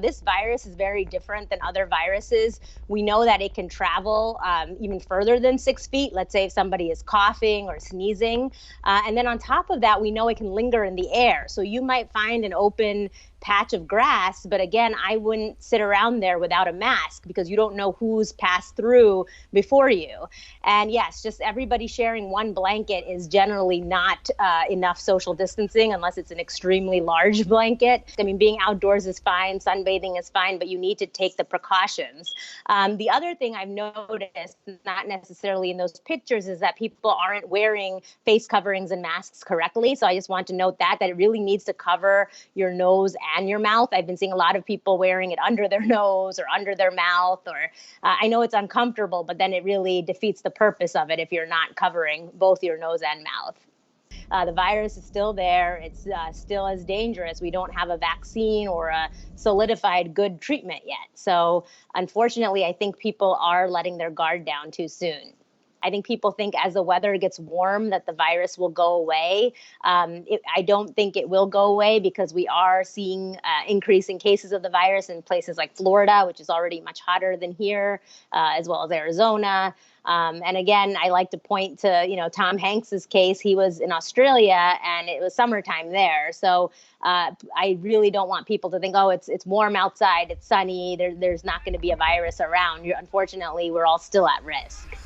this virus is very different than other viruses. We know that it can travel even further than 6 feet. Let's say if somebody is coughing or sneezing. And then on top of that, we know it can linger in the air. So you might find an open patch of grass, but again, I wouldn't sit around there without a mask because you don't know who's passed through before you. And yes, just everybody sharing one blanket is generally not enough social distancing unless it's an extremely large blanket. I mean, being outdoors is fine, sunbathing is fine, but you need to take the precautions. The other thing I've noticed, not necessarily in those pictures, is that people aren't wearing face coverings and masks correctly. So I just want to note that it really needs to cover your nose and your mouth. I've been seeing a lot of people wearing it under their nose or under their mouth, or I know it's uncomfortable, but then it really defeats the purpose of it if you're not covering both your nose and mouth. The virus is still there. It's still as dangerous. We don't have a vaccine or a solidified good treatment yet. So unfortunately, I think people are letting their guard down too soon. I think people think as the weather gets warm that the virus will go away. I don't think it will go away because we are seeing increasing cases of the virus in places like Florida, which is already much hotter than here, as well as Arizona. And again, I like to point to, Tom Hanks's case. He was in Australia and it was summertime there. So I really don't want people to think, oh, it's warm outside, it's sunny, there's not going to be a virus around. Unfortunately, we're all still at risk.